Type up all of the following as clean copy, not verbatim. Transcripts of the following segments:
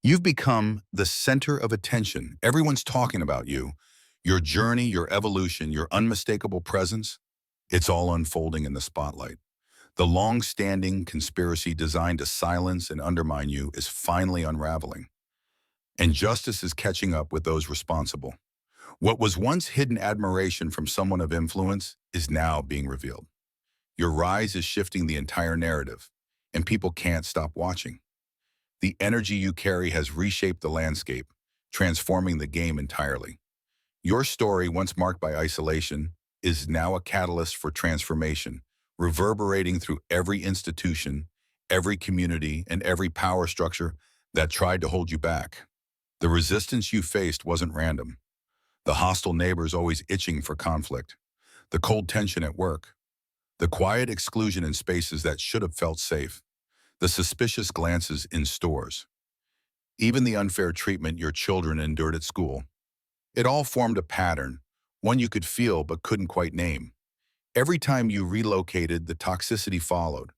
You've become the center of attention. Everyone's talking about you. Your journey, your evolution, your unmistakable presence, it's all unfolding in the spotlight. The long-standing conspiracy designed to silence and undermine you is finally unraveling, and justice is catching up with those responsible. What was once hidden admiration from someone of influence is now being revealed. Your rise is shifting the entire narrative, and people can't stop watching. The energy you carry has reshaped the landscape, transforming the game entirely. Your story, once marked by isolation, is now a catalyst for transformation, reverberating through every institution, every community, and every power structure that tried to hold you back. The resistance you faced wasn't random. The hostile neighbors always itching for conflict. The cold tension at work. The quiet exclusion in spaces that should have felt safe. The suspicious glances in stores. Even the unfair treatment your children endured at school. It all formed a pattern, one you could feel but couldn't quite name. Every time you relocated, the toxicity followed.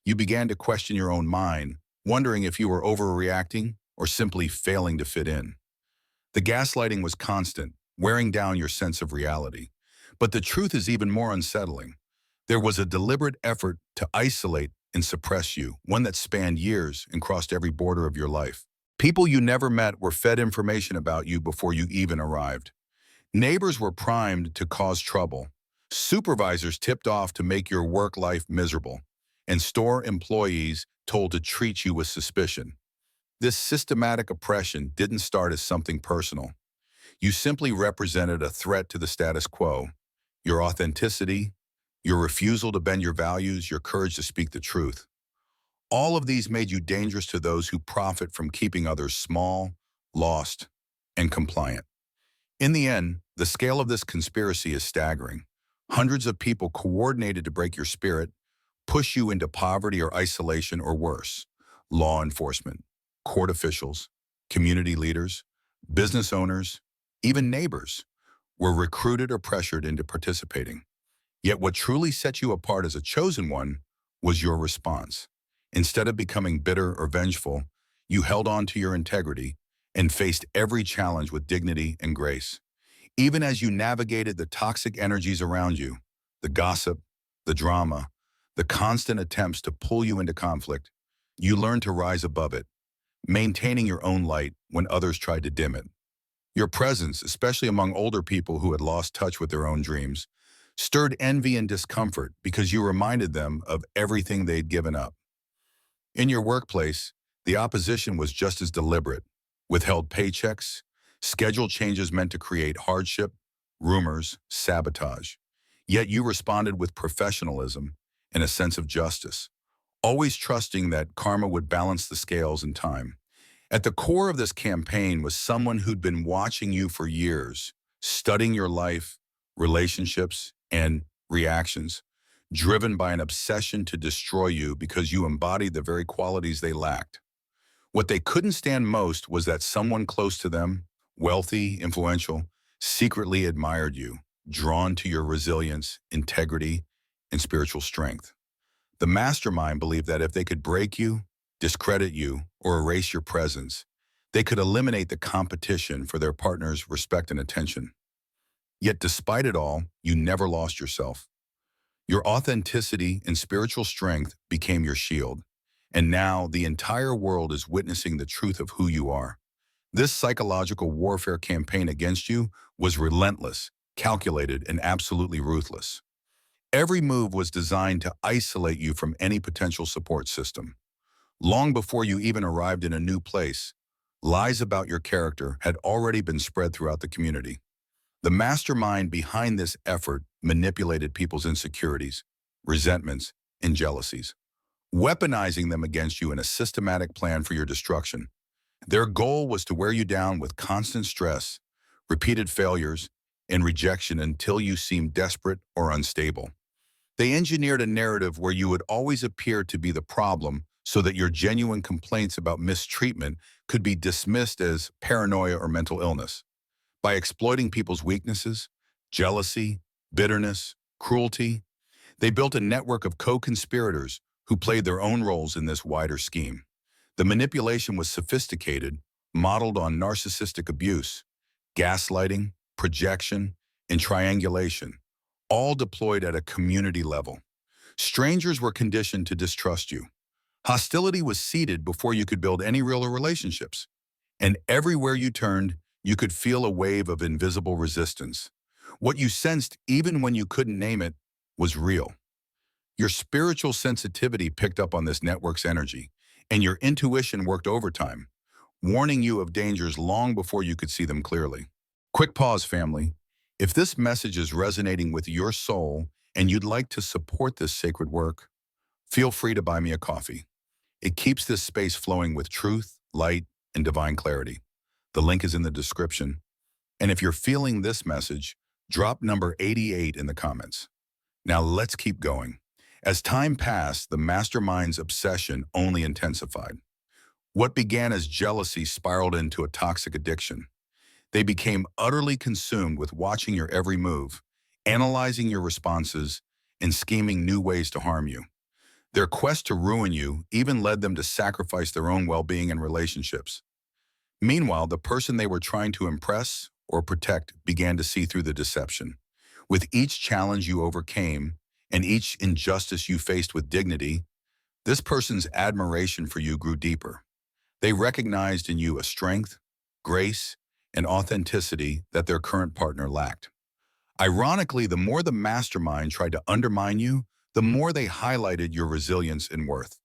You began to question your own mind, wondering if you were overreacting or simply failing to fit in. The gaslighting was constant, wearing down your sense of reality. But the truth is even more unsettling. There was a deliberate effort to isolate and suppress you, one that spanned years and crossed every border of your life. People you never met were fed information about you before you even arrived. Neighbors were primed to cause trouble. Supervisors tipped off to make your work life miserable. And store employees told to treat you with suspicion. This systematic oppression didn't start as something personal. You simply represented a threat to the status quo. Your authenticity, your refusal to bend your values, your courage to speak the truth. All of these made you dangerous to those who profit from keeping others small, lost, and compliant. In the end, the scale of this conspiracy is staggering. Hundreds of people coordinated to break your spirit, push you into poverty or isolation or worse. Law enforcement, court officials, community leaders, business owners, even neighbors were recruited or pressured into participating. Yet what truly set you apart as a chosen one was your response. Instead of becoming bitter or vengeful, you held on to your integrity and faced every challenge with dignity and grace. Even as you navigated the toxic energies around you, the gossip, the drama, the constant attempts to pull you into conflict, you learned to rise above it, maintaining your own light when others tried to dim it. Your presence, especially among older people who had lost touch with their own dreams, stirred envy and discomfort because you reminded them of everything they'd given up. In your workplace, the opposition was just as deliberate. Withheld paychecks, schedule changes meant to create hardship, rumors, sabotage. Yet you responded with professionalism and a sense of justice, always trusting that karma would balance the scales in time. At the core of this campaign was someone who'd been watching you for years, studying your life, relationships, and reactions, driven by an obsession to destroy you because you embodied the very qualities they lacked. What they couldn't stand most was that someone close to them, wealthy, influential, secretly admired you, drawn to your resilience, integrity, and spiritual strength. The mastermind believed that if they could break you, discredit you, or erase your presence, they could eliminate the competition for their partner's respect and attention. Yet despite it all, you never lost yourself. Your authenticity and spiritual strength became your shield. And now the entire world is witnessing the truth of who you are. This psychological warfare campaign against you was relentless, calculated, and absolutely ruthless. Every move was designed to isolate you from any potential support system. Long before you even arrived in a new place, lies about your character had already been spread throughout the community. The mastermind behind this effort manipulated people's insecurities, resentments, and jealousies, weaponizing them against you in a systematic plan for your destruction. Their goal was to wear you down with constant stress, repeated failures, and rejection until you seemed desperate or unstable. They engineered a narrative where you would always appear to be the problem so that your genuine complaints about mistreatment could be dismissed as paranoia or mental illness. By exploiting people's weaknesses, jealousy, bitterness, cruelty, they built a network of co-conspirators who played their own roles in this wider scheme. The manipulation was sophisticated, modeled on narcissistic abuse, gaslighting, projection, and triangulation, all deployed at a community level. Strangers were conditioned to distrust you. Hostility was seeded before you could build any real relationships. And everywhere you turned, you could feel a wave of invisible resistance. What you sensed, even when you couldn't name it, was real. Your spiritual sensitivity picked up on this network's energy, and your intuition worked overtime, warning you of dangers long before you could see them clearly. Quick pause, family. If this message is resonating with your soul and you'd like to support this sacred work, feel free to buy me a coffee. It keeps this space flowing with truth, light, and divine clarity. The link is in the description. And if you're feeling this message, drop number 88 in the comments. Now let's keep going. As time passed, the mastermind's obsession only intensified. What began as jealousy spiraled into a toxic addiction. They became utterly consumed with watching your every move, analyzing your responses, and scheming new ways to harm you. Their quest to ruin you even led them to sacrifice their own well-being and relationships. Meanwhile, the person they were trying to impress or protect began to see through the deception. With each challenge you overcame and each injustice you faced with dignity, this person's admiration for you grew deeper. They recognized in you a strength, grace, and authenticity that their current partner lacked. Ironically, the more the mastermind tried to undermine you, the more they highlighted your resilience and worth.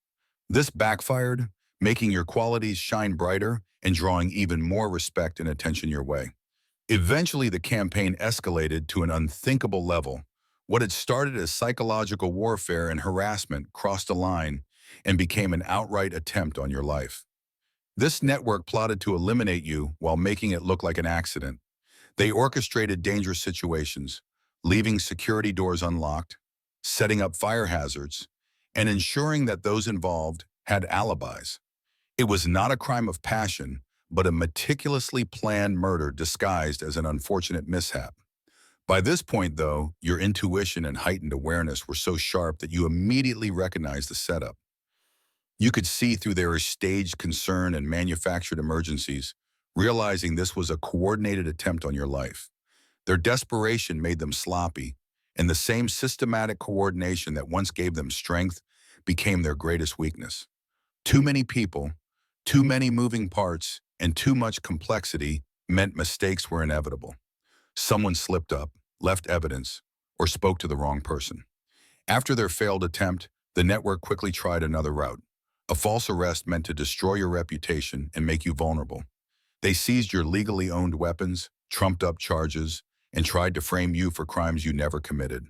This backfired, making your qualities shine brighter and drawing even more respect and attention your way. Eventually, the campaign escalated to an unthinkable level. What had started as psychological warfare and harassment crossed a line and became an outright attempt on your life. This network plotted to eliminate you while making it look like an accident. They orchestrated dangerous situations, leaving security doors unlocked, setting up fire hazards, and ensuring that those involved had alibis. It was not a crime of passion, but a meticulously planned murder disguised as an unfortunate mishap. By this point, though, your intuition and heightened awareness were so sharp that you immediately recognized the setup. You could see through their staged concern and manufactured emergencies, realizing this was a coordinated attempt on your life. Their desperation made them sloppy, and the same systematic coordination that once gave them strength became their greatest weakness. Too many people, too many moving parts, and too much complexity meant mistakes were inevitable. Someone slipped up, left evidence, or spoke to the wrong person. After their failed attempt, the network quickly tried another route. A false arrest meant to destroy your reputation and make you vulnerable. They seized your legally owned weapons, trumped up charges, and tried to frame you for crimes you never committed.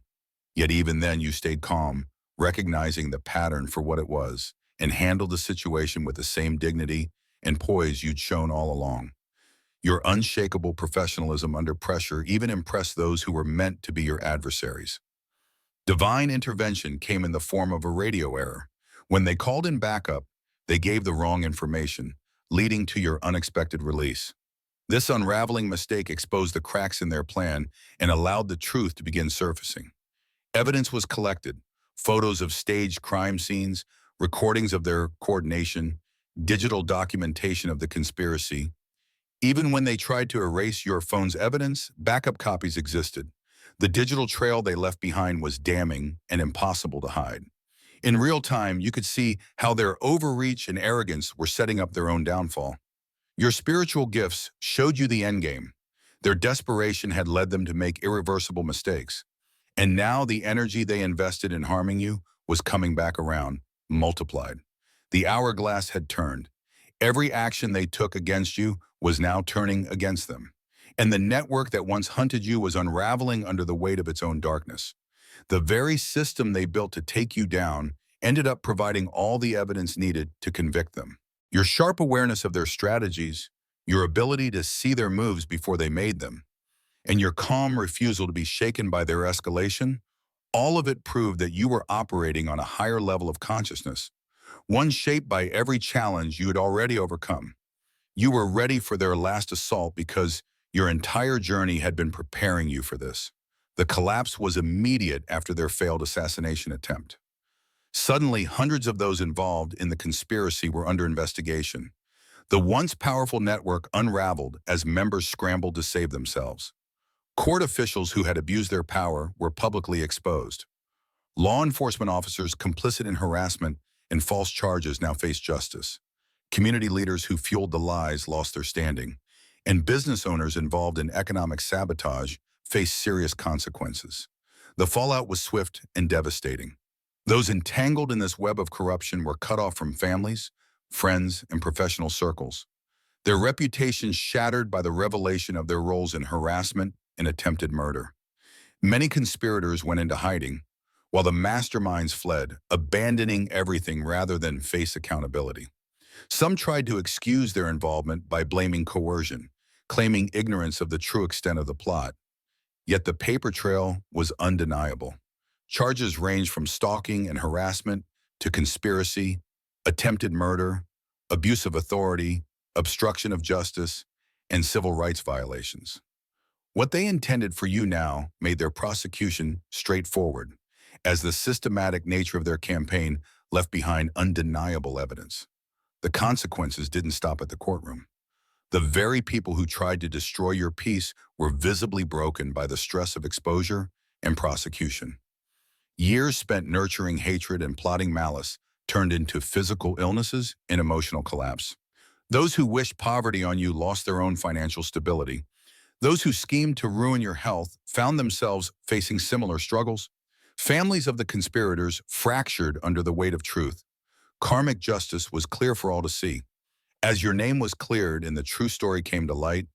Yet even then you stayed calm, recognizing the pattern for what it was, and handled the situation with the same dignity and poise you'd shown all along. Your unshakable professionalism under pressure even impressed those who were meant to be your adversaries. Divine intervention came in the form of a radio error. When they called in backup, they gave the wrong information, leading to your unexpected release. This unraveling mistake exposed the cracks in their plan and allowed the truth to begin surfacing. Evidence was collected, photos of staged crime scenes, recordings of their coordination, digital documentation of the conspiracy. Even when they tried to erase your phone's evidence, backup copies existed. The digital trail they left behind was damning and impossible to hide. In real time, you could see how their overreach and arrogance were setting up their own downfall. Your spiritual gifts showed you the endgame. Their desperation had led them to make irreversible mistakes. And now the energy they invested in harming you was coming back around, multiplied. The hourglass had turned. Every action they took against you was now turning against them. And the network that once hunted you was unraveling under the weight of its own darkness. The very system they built to take you down ended up providing all the evidence needed to convict them. Your sharp awareness of their strategies, your ability to see their moves before they made them, and your calm refusal to be shaken by their escalation, all of it proved that you were operating on a higher level of consciousness, one shaped by every challenge you had already overcome. You were ready for their last assault because your entire journey had been preparing you for this. The collapse was immediate after their failed assassination attempt. Suddenly, hundreds of those involved in the conspiracy were under investigation. The once powerful network unraveled as members scrambled to save themselves. Court officials who had abused their power were publicly exposed. Law enforcement officers complicit in harassment and false charges now face justice. Community leaders who fueled the lies lost their standing. And business owners involved in economic sabotage faced serious consequences. The fallout was swift and devastating. Those entangled in this web of corruption were cut off from families, friends, and professional circles. Their reputations shattered by the revelation of their roles in harassment and attempted murder. Many conspirators went into hiding, while the masterminds fled, abandoning everything rather than face accountability. Some tried to excuse their involvement by blaming coercion, claiming ignorance of the true extent of the plot. Yet the paper trail was undeniable. Charges ranged from stalking and harassment to conspiracy, attempted murder, abuse of authority, obstruction of justice, and civil rights violations. What they intended for you now made their prosecution straightforward, as the systematic nature of their campaign left behind undeniable evidence. The consequences didn't stop at the courtroom. The very people who tried to destroy your peace were visibly broken by the stress of exposure and prosecution. Years spent nurturing hatred and plotting malice turned into physical illnesses and emotional collapse. Those who wished poverty on you lost their own financial stability. Those who schemed to ruin your health found themselves facing similar struggles. Families of the conspirators fractured under the weight of truth. Karmic justice was clear for all to see. As your name was cleared and the true story came to light,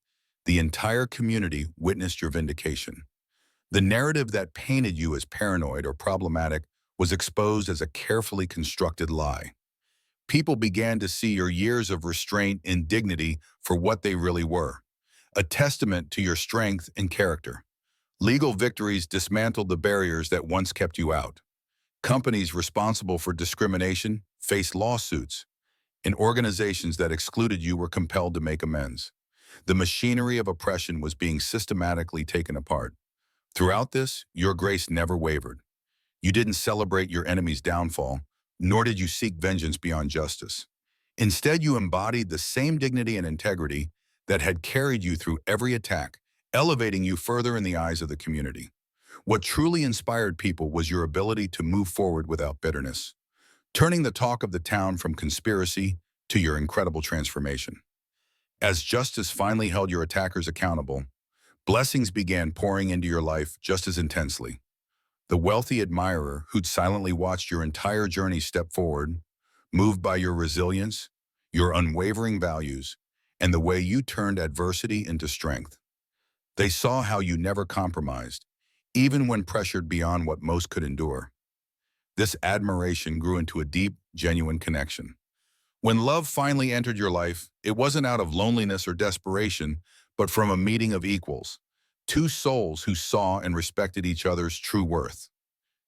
the entire community witnessed your vindication. The narrative that painted you as paranoid or problematic was exposed as a carefully constructed lie. People began to see your years of restraint and dignity for what they really were, a testament to your strength and character. Legal victories dismantled the barriers that once kept you out. Companies responsible for discrimination faced lawsuits, and organizations that excluded you were compelled to make amends. The machinery of oppression was being systematically taken apart. Throughout this, your grace never wavered. You didn't celebrate your enemy's downfall, nor did you seek vengeance beyond justice. Instead, you embodied the same dignity and integrity that had carried you through every attack, elevating you further in the eyes of the community. What truly inspired people was your ability to move forward without bitterness, turning the talk of the town from conspiracy to your incredible transformation. As justice finally held your attackers accountable, blessings began pouring into your life just as intensely. The wealthy admirer who'd silently watched your entire journey step forward, moved by your resilience, your unwavering values, and the way you turned adversity into strength. They saw how you never compromised, even when pressured beyond what most could endure. This admiration grew into a deep, genuine connection. When love finally entered your life, it wasn't out of loneliness or desperation, but from a meeting of equals, two souls who saw and respected each other's true worth.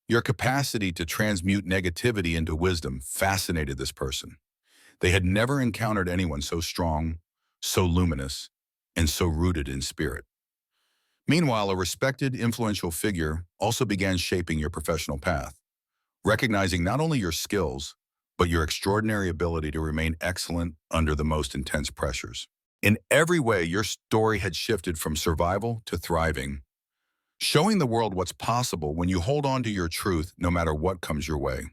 Your capacity to transmute negativity into wisdom fascinated this person. They had never encountered anyone so strong, so luminous, and so rooted in spirit. Meanwhile, a respected, influential figure also began shaping your professional path, recognizing not only your skills, but your extraordinary ability to remain excellent under the most intense pressures. In every way, your story had shifted from survival to thriving, showing the world what's possible when you hold on to your truth no matter what comes your way.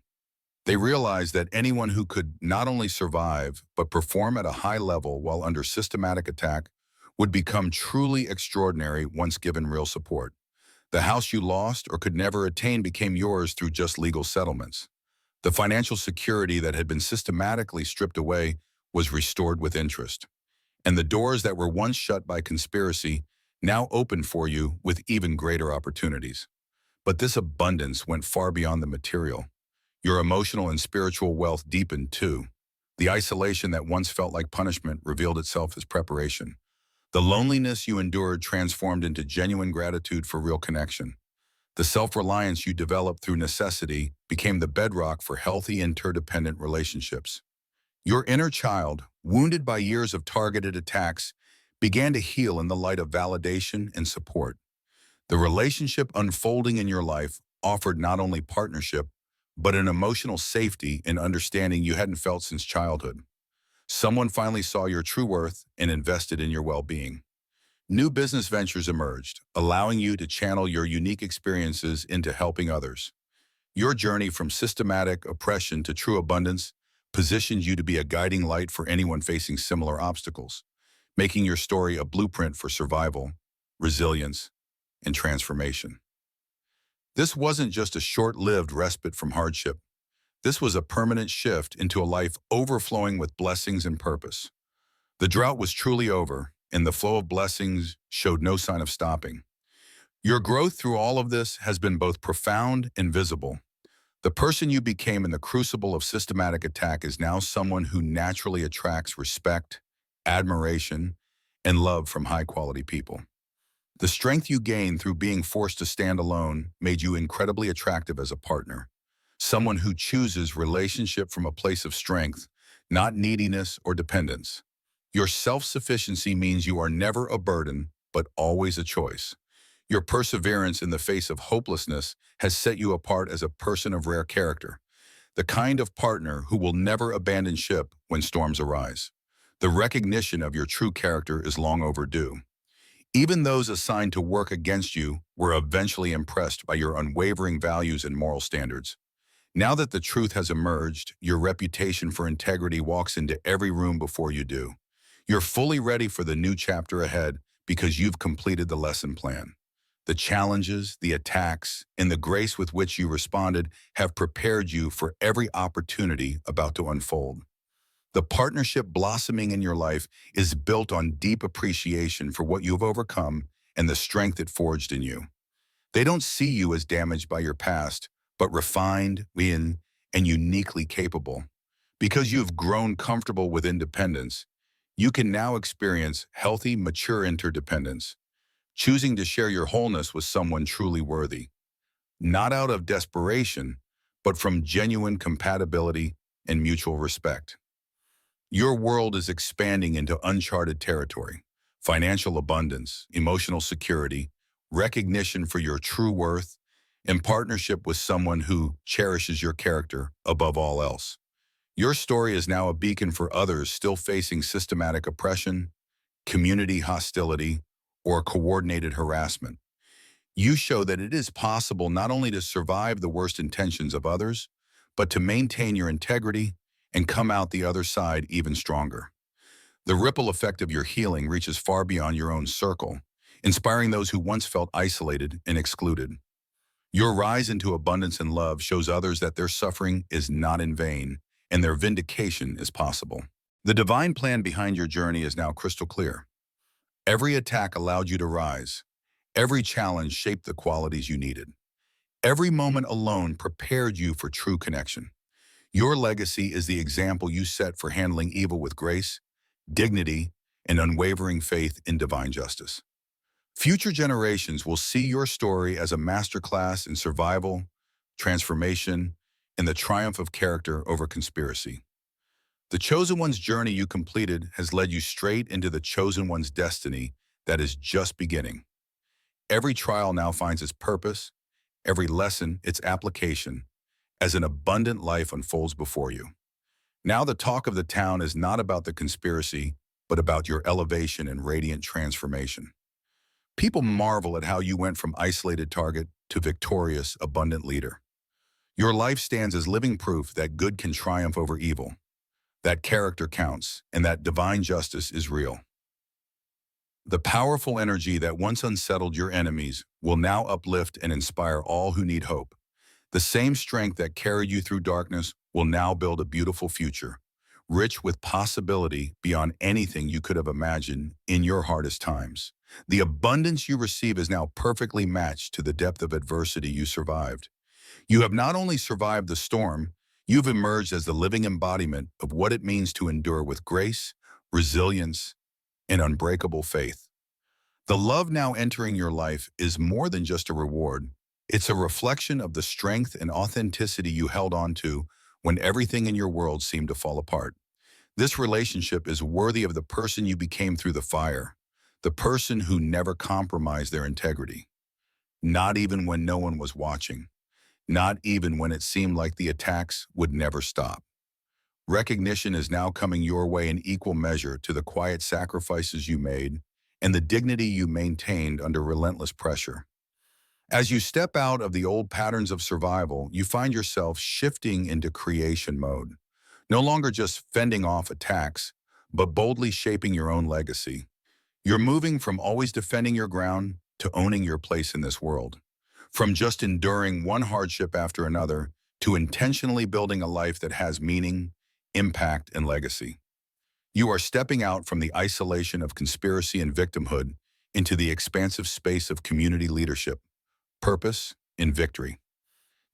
They realized that anyone who could not only survive, but perform at a high level while under systematic attack would become truly extraordinary once given real support. The house you lost or could never attain became yours through just legal settlements. The financial security that had been systematically stripped away was restored with interest. And the doors that were once shut by conspiracy now opened for you with even greater opportunities. But this abundance went far beyond the material. Your emotional and spiritual wealth deepened too. The isolation that once felt like punishment revealed itself as preparation. The loneliness you endured transformed into genuine gratitude for real connection. The self-reliance you developed through necessity became the bedrock for healthy interdependent relationships. Your inner child, wounded by years of targeted attacks, began to heal in the light of validation and support. The relationship unfolding in your life offered not only partnership, but an emotional safety and understanding you hadn't felt since childhood. Someone finally saw your true worth and invested in your well-being. New business ventures emerged, allowing you to channel your unique experiences into helping others. Your journey from systematic oppression to true abundance positions you to be a guiding light for anyone facing similar obstacles, making your story a blueprint for survival, resilience, and transformation. This wasn't just a short-lived respite from hardship. This was a permanent shift into a life overflowing with blessings and purpose. The drought was truly over, and the flow of blessings showed no sign of stopping. Your growth through all of this has been both profound and visible. The person you became in the crucible of systematic attack is now someone who naturally attracts respect, admiration, and love from high-quality people. The strength you gained through being forced to stand alone made you incredibly attractive as a partner, someone who chooses relationship from a place of strength, not neediness or dependence. Your self-sufficiency means you are never a burden, but always a choice. Your perseverance in the face of hopelessness has set you apart as a person of rare character, the kind of partner who will never abandon ship when storms arise. The recognition of your true character is long overdue. Even those assigned to work against you were eventually impressed by your unwavering values and moral standards. Now that the truth has emerged, your reputation for integrity walks into every room before you do. You're fully ready for the new chapter ahead because you've completed the lesson plan. The challenges, the attacks, and the grace with which you responded have prepared you for every opportunity about to unfold. The partnership blossoming in your life is built on deep appreciation for what you've overcome and the strength it forged in you. They don't see you as damaged by your past, but refined, and uniquely capable. Because you've grown comfortable with independence, you can now experience healthy, mature interdependence, choosing to share your wholeness with someone truly worthy, not out of desperation, but from genuine compatibility and mutual respect. Your world is expanding into uncharted territory: financial abundance, emotional security, recognition for your true worth, and partnership with someone who cherishes your character above all else. Your story is now a beacon for others still facing systematic oppression, community hostility, or coordinated harassment. You show that it is possible not only to survive the worst intentions of others, but to maintain your integrity and come out the other side even stronger. The ripple effect of your healing reaches far beyond your own circle, inspiring those who once felt isolated and excluded. Your rise into abundance and love shows others that their suffering is not in vain and their vindication is possible. The divine plan behind your journey is now crystal clear. Every attack allowed you to rise. Every challenge shaped the qualities you needed. Every moment alone prepared you for true connection. Your legacy is the example you set for handling evil with grace, dignity, and unwavering faith in divine justice. Future generations will see your story as a masterclass in survival, transformation, and the triumph of character over conspiracy. The Chosen One's journey you completed has led you straight into the Chosen One's destiny that is just beginning. Every trial now finds its purpose, every lesson its application, as an abundant life unfolds before you. Now the talk of the town is not about the conspiracy, but about your elevation and radiant transformation. People marvel at how you went from isolated target to victorious, abundant leader. Your life stands as living proof that good can triumph over evil, that character counts, and that divine justice is real. The powerful energy that once unsettled your enemies will now uplift and inspire all who need hope. The same strength that carried you through darkness will now build a beautiful future, rich with possibility beyond anything you could have imagined in your hardest times. The abundance you receive is now perfectly matched to the depth of adversity you survived. You have not only survived the storm, you've emerged as the living embodiment of what it means to endure with grace, resilience, and unbreakable faith. The love now entering your life is more than just a reward. It's a reflection of the strength and authenticity you held on to when everything in your world seemed to fall apart. This relationship is worthy of the person you became through the fire, the person who never compromised their integrity, not even when no one was watching. not even when it seemed like the attacks would never stop. Recognition is now coming your way in equal measure to the quiet sacrifices you made and the dignity you maintained under relentless pressure. As you step out of the old patterns of survival, you find yourself shifting into creation mode, no longer just fending off attacks, but boldly shaping your own legacy. You're moving from always defending your ground to owning your place in this world, from just enduring one hardship after another to intentionally building a life that has meaning, impact, and legacy. You are stepping out from the isolation of conspiracy and victimhood into the expansive space of community leadership, purpose, and victory.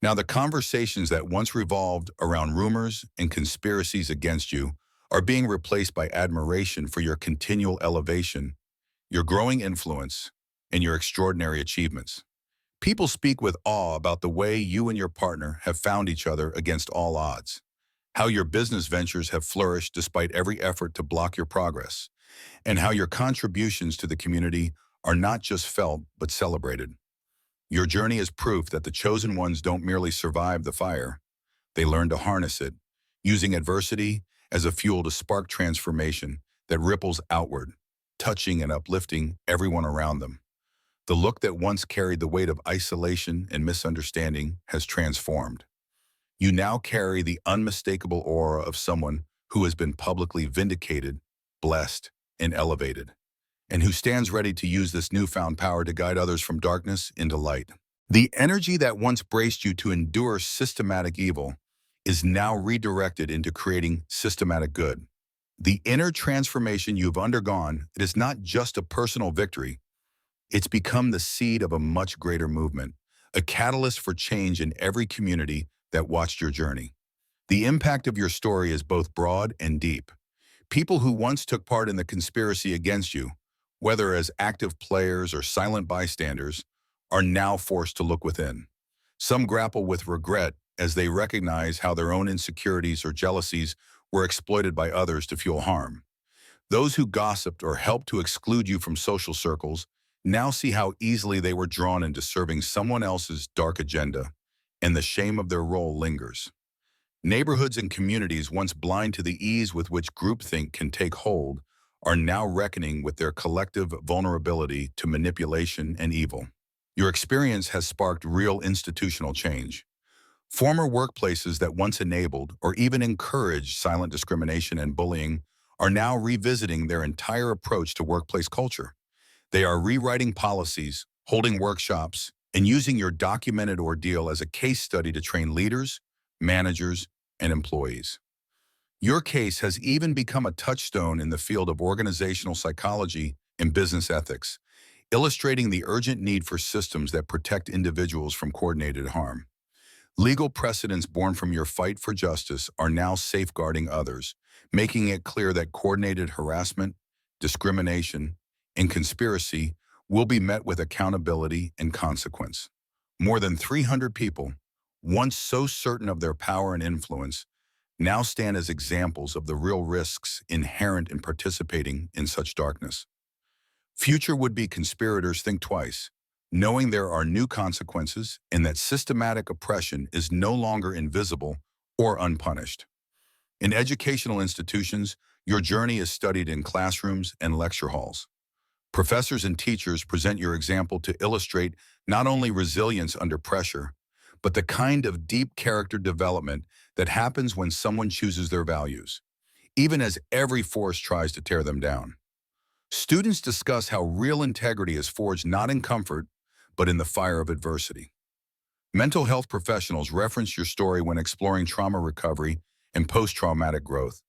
Now, the conversations that once revolved around rumors and conspiracies against you are being replaced by admiration for your continual elevation, your growing influence, and your extraordinary achievements. People speak with awe about the way you and your partner have found each other against all odds, how your business ventures have flourished despite every effort to block your progress, and how your contributions to the community are not just felt but celebrated. Your journey is proof that the chosen ones don't merely survive the fire, they learn to harness it, using adversity as a fuel to spark transformation that ripples outward, touching and uplifting everyone around them. The look that once carried the weight of isolation and misunderstanding has transformed. You now carry the unmistakable aura of someone who has been publicly vindicated, blessed, and elevated, and who stands ready to use this newfound power to guide others from darkness into light. The energy that once braced you to endure systematic evil is now redirected into creating systematic good. The inner transformation you've undergone, it is not just a personal victory, it's become the seed of a much greater movement, a catalyst for change in every community that watched your journey. The impact of your story is both broad and deep. People who once took part in the conspiracy against you, whether as active players or silent bystanders, are now forced to look within. Some grapple with regret as they recognize how their own insecurities or jealousies were exploited by others to fuel harm. Those who gossiped or helped to exclude you from social circles now see how easily they were drawn into serving someone else's dark agenda, and the shame of their role lingers. Neighborhoods and communities once blind to the ease with which groupthink can take hold are now reckoning with their collective vulnerability to manipulation and evil. Your experience has sparked real institutional change. Former workplaces that once enabled or even encouraged silent discrimination and bullying are now revisiting their entire approach to workplace culture. They are rewriting policies, holding workshops, and using your documented ordeal as a case study to train leaders, managers, and employees. Your case has even become a touchstone in the field of organizational psychology and business ethics, illustrating the urgent need for systems that protect individuals from coordinated harm. Legal precedents born from your fight for justice are now safeguarding others, making it clear that coordinated harassment, discrimination, and conspiracy will be met with accountability and consequence. More than 300 people, once so certain of their power and influence, now stand as examples of the real risks inherent in participating in such darkness. Future would-be conspirators think twice, knowing there are new consequences and that systematic oppression is no longer invisible or unpunished. In educational institutions, your journey is studied in classrooms and lecture halls. Professors and teachers present your example to illustrate not only resilience under pressure, but the kind of deep character development that happens when someone chooses their values, even as every force tries to tear them down. Students discuss how real integrity is forged not in comfort, but in the fire of adversity. Mental health professionals reference your story when exploring trauma recovery and post-traumatic growth.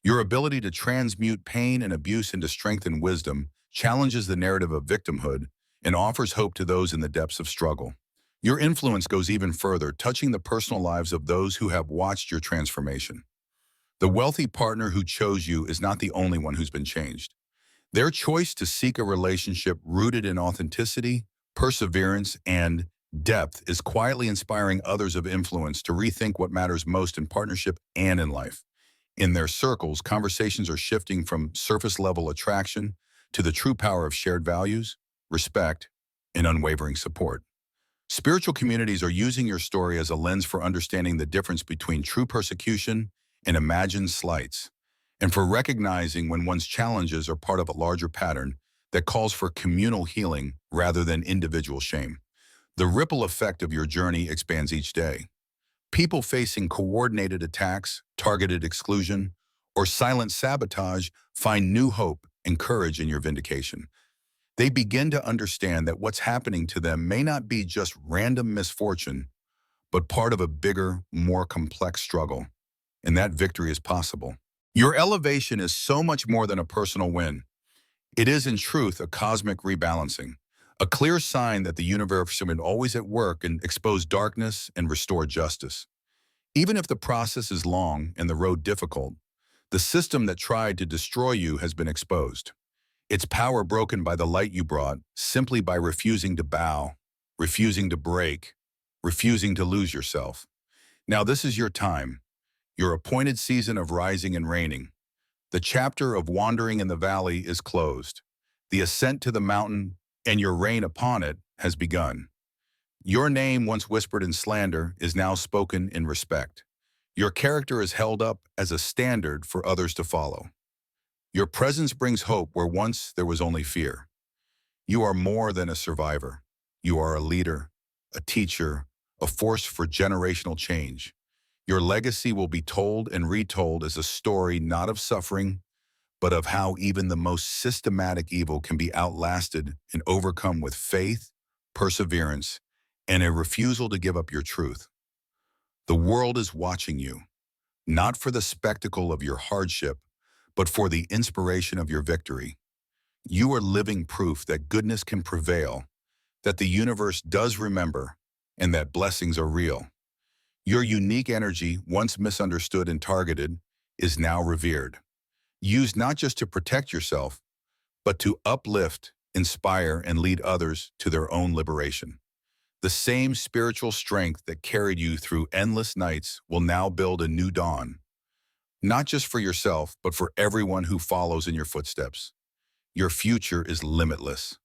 Your ability to transmute pain and abuse into strength and wisdom challenges the narrative of victimhood and offers hope to those in the depths of struggle. Your influence goes even further, touching the personal lives of those who have watched your transformation. The wealthy partner who chose you is not the only one who's been changed. Their choice to seek a relationship rooted in authenticity, perseverance, and depth is quietly inspiring others of influence to rethink what matters most in partnership and in life. In their circles, conversations are shifting from surface-level attraction to the true power of shared values, respect, and unwavering support. Spiritual communities are using your story as a lens for understanding the difference between true persecution and imagined slights, and for recognizing when one's challenges are part of a larger pattern that calls for communal healing rather than individual shame. The ripple effect of your journey expands each day. People facing coordinated attacks, targeted exclusion, or silent sabotage find new hope and courage in your vindication. They begin to understand that what's happening to them may not be just random misfortune, but part of a bigger, more complex struggle, and that victory is possible. Your elevation is so much more than a personal win. It is, in truth, a cosmic rebalancing, a clear sign that the universe is always at work and expose darkness and restore justice. Even if the process is long and the road difficult, the system that tried to destroy you has been exposed. Its power broken by the light you brought, simply by refusing to bow, refusing to break, refusing to lose yourself. Now this is your time, your appointed season of rising and reigning. The chapter of wandering in the valley is closed. The ascent to the mountain and your reign upon it has begun. Your name, once whispered in slander, is now spoken in respect. Your character is held up as a standard for others to follow. Your presence brings hope where once there was only fear. You are more than a survivor. You are a leader, a teacher, a force for generational change. Your legacy will be told and retold as a story not of suffering, but of how even the most systematic evil can be outlasted and overcome with faith, perseverance, and a refusal to give up your truth. The world is watching you, not for the spectacle of your hardship, but for the inspiration of your victory. You are living proof that goodness can prevail, that the universe does remember, and that blessings are real. Your unique energy, once misunderstood and targeted, is now revered. Used not just to protect yourself, but to uplift, inspire, and lead others to their own liberation. The same spiritual strength that carried you through endless nights will now build a new dawn, not just for yourself, but for everyone who follows in your footsteps. Your future is limitless.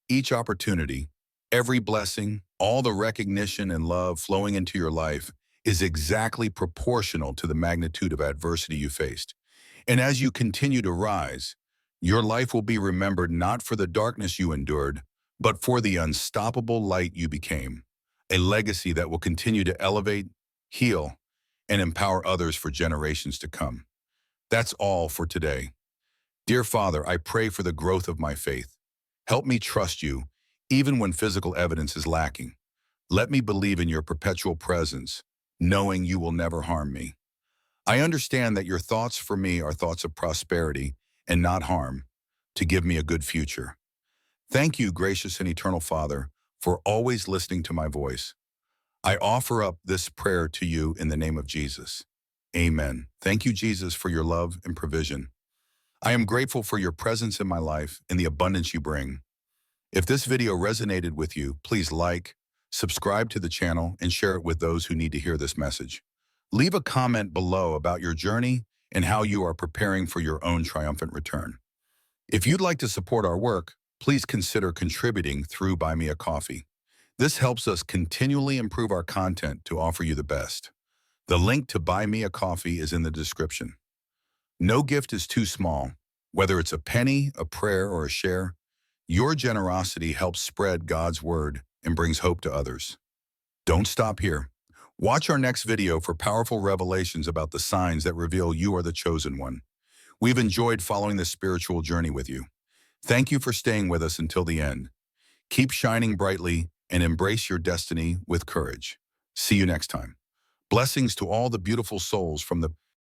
Each opportunity, every blessing, all the recognition and love flowing into your life is exactly proportional to the magnitude of adversity you faced. And as you continue to rise, your life will be remembered not for the darkness you endured, but for the unstoppable light you became, a legacy that will continue to elevate, heal, and empower others for generations to come. That's all for today. Dear Father, I pray for the growth of my faith. Help me trust you, even when physical evidence is lacking. Let me believe in your perpetual presence, knowing you will never harm me. I understand that your thoughts for me are thoughts of prosperity and not harm, to give me a good future. Thank you, gracious and eternal Father, for always listening to my voice. I offer up this prayer to you in the name of Jesus. Amen. Thank you, Jesus, for your love and provision. I am grateful for your presence in my life and the abundance you bring. If this video resonated with you, please like, subscribe to the channel, and share it with those who need to hear this message. Leave a comment below about your journey and how you are preparing for your own triumphant return. If you'd like to support our work, please consider contributing through Buy Me a Coffee. This helps us continually improve our content to offer you the best. The link to Buy Me a Coffee is in the description. No gift is too small. Whether it's a penny, a prayer, or a share, your generosity helps spread God's word and brings hope to others. Don't stop here. Watch our next video for powerful revelations about the signs that reveal you are the chosen one. We've enjoyed following this spiritual journey with you. Thank you for staying with us until the end. Keep shining brightly and embrace your destiny with courage. See you next time. Blessings to all the beautiful souls from the